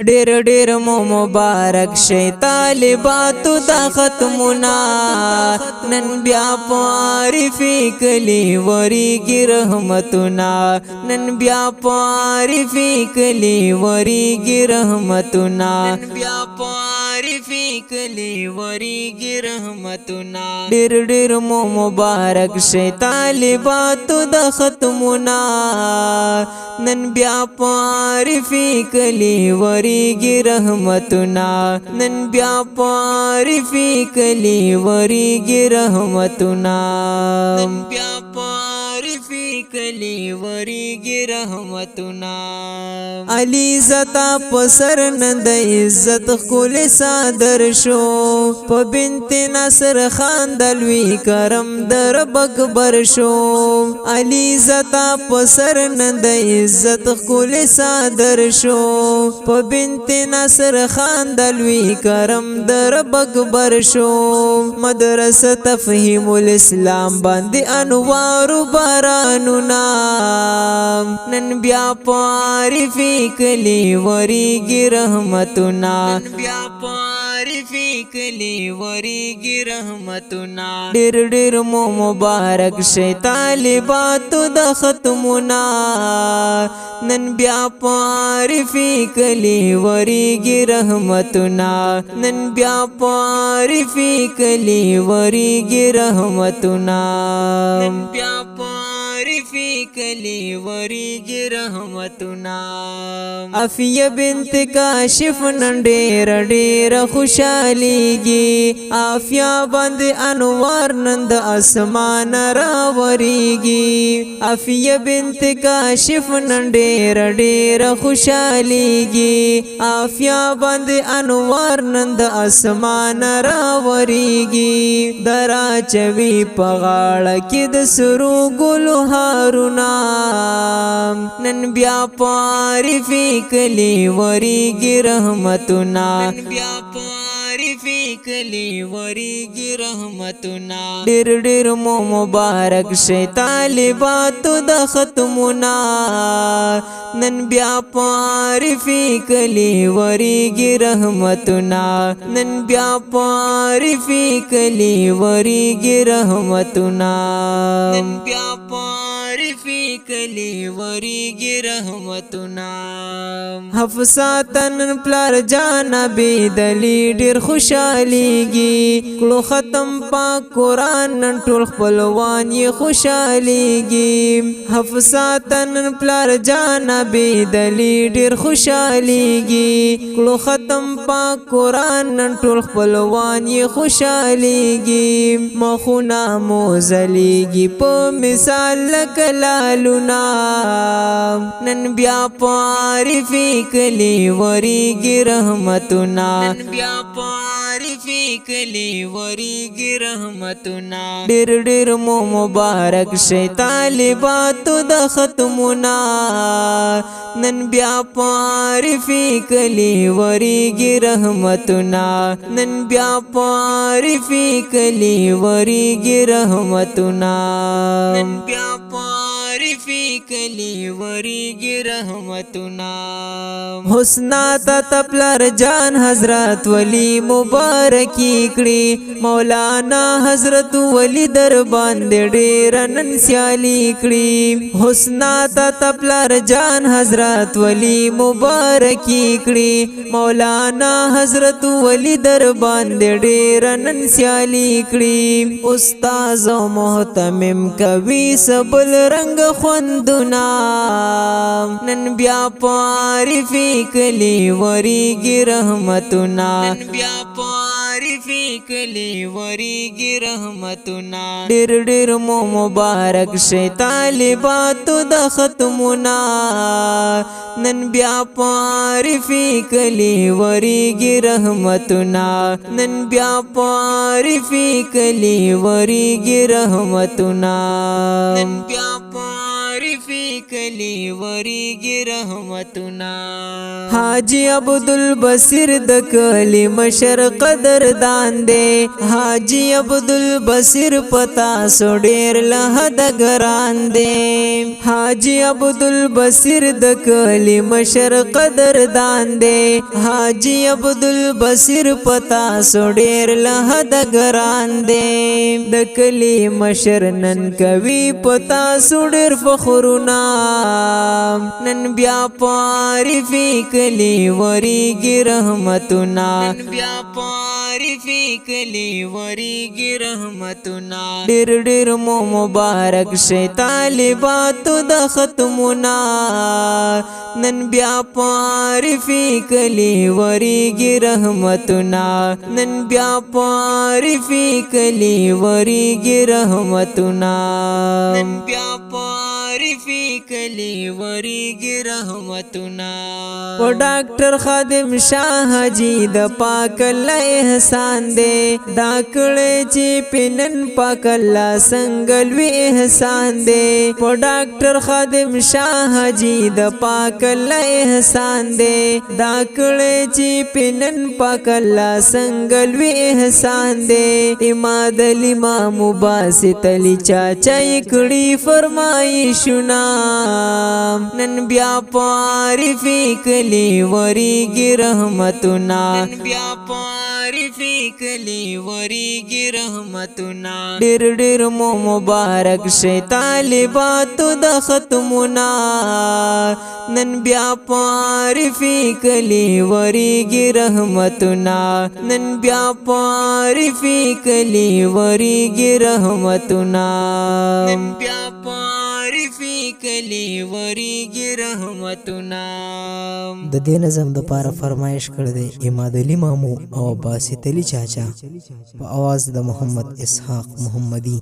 ډېر ډېر مو مبارک شي طالباتو دا ختمونه نن بیا په عارفي کلی وریږي رحمتونه نن بیا په عارفي کلی وریږي رحمتونه نن بیا په عارفي کلی وریږي رحمتونه ډېر ډېر مو مبارک شي طالباتو دا ختمونه نن بیا په عارفي کلی وریږي رحمتونه نن بیا په عارفي کلی وریږي رحمتونه نن بیا په عارفي کلی وریږي رحمتونه علي زتا پسر نند عزت کول صادر شو په بنت نصر خان دلوي کرم در بکبر شو علي زتا پسر نند عزت کول صادر شو په بنت نصر خان دلوي کرم در بکبر شو مدرسه تفهیم الاسلام باندې انوار بارانونا نن بیا په عارفي کلی وریږي رحمتونه نن بیا په عارفي کلی وریږي رحمتونه ډېر ډېر مو مبارک شي طالباتو د ختمونه نن بیا په عارفي کلی وریږي رحمتونه نن بیا په عارفي کلی وریږي رحمتونه نن بیا په عارفي کلی وریږي رحمتونه عافیه بنت کاشف نن ډېر ډېر خوشاليږي عافیه باندې انوار نن د اسمان راوريږي عافیه بنت کاشف نن ډېر ډېر خوشاليږي عافیه باندې انوار نن د اسمان راوريږي درا چوي په غاړه کې د سرو ګلو هارونه نن بیا په عارفي کلی وریږي رحمتونه نن بیا په عارفي کلی وریږي رحمتونه ډېر ډېر مو مبارک شي طالباتو د ختمونه نن بیا په عارفي کلی وریږي رحمتونه نن بیا په عارفي کلی وریږي رحمتونه نن بیا په عارفي کلی وریږي رحمتونه حفصاتن پلار جانبی دلی ډیر خوشاليږي کلو ختم پاک قران نن ټول خپلوان یې خوشاليږي حفصاتن پلار جانبی دلی ډیر خوشاليږي کلو ختم پاک قران نن ټول خپلوان یې خوشاليږي مخونه موزليږي په مثال کلالونا نن بیا په عارفي کلی وریږي رحمتونه نن بیا په عارفي کلی وریږي رحمتونه ډېر ډېر مو مبارک شي طالباتو د ختمونه نن بیا په عارفي کلی وریږي رحمتونه نن بیا په عارفي کلی وریږي رحمتونه نن بیا په عارفي کلی وریږي رحمتونه حسنا تا تپلر جان حضرت ولی مبارکی کړي مولانا حضرت ولی در باندې ډېر نن سیالي کړي حسنا تا تپلر جان حضرت ولی مبارکی کړي مولانا حضرت ولی در باندې ډېر نن سیالي کړي استاد محتمم کوي سبل رنگ خوندونه نن بیا په عارفي کلی وریږي رحمتونه نن بیا په عارفي کلی وریږي رحمتونه ډېر ډېر مو مبارک شي طالباتو د ختمونه نن بیا په عارفي کلی وریږي رحمتونه نن بیا په عارفي کلی وریږي رحمتونه نن بیا په عارفی کلی وریگی رحمتنا حاجی عبدالبصیر د کلی مشر قدردان دے حاجی عبدالبصیر پتا سو ډیر له د ګران دے حاجی عبدالبصیر د کلی مشر قدردان دے حاجی عبدالبصیر پتا سو ډیر له د ګران دے د کلی مشر نن کوي پتا سو ډیر فخرنا نن بیا پارفی کلی وریگی رحمتنا نن بیا پارفی کلی وریگی رحمتنا ډیر ډیر مو مبارک شي طالباتو د ختمنا نن بیا پارفی کلی وریگی رحمتنا نن بیا پارفی کلی وریگی رحمتنا نن بیا پارفی کلی وریگی رحمتنا و ډاکټر خادم شاه حاجی د پاک الله احسان دے دا کړه چې پنن پاک الله سنگلوي احسان دے و ډاکټر خادم شاه حاجی د پاک الله احسان دے دا کړه چې پنن پاک الله سنگلوي احسان دے اماد الامام باسط علی چاچا کړي فرمایشنا نن بیا پارفی کلی وریگی رحمتنا نن بیا پارفی کلی وریگی رحمتنا ډیر ډیر مو مبارک شي طالباتو د ختمنا نن بیا پارفی کلی وریگی رحمتنا نن بیا پارفی کلی وریگی رحمتنا نن بیا پارفی کلی وریگی رحمتنا د دې نظم د پاره فرمایش کړی دی اماد علي مامو او باسط علي چاچا په आवाज د محمد اسحاق محمدي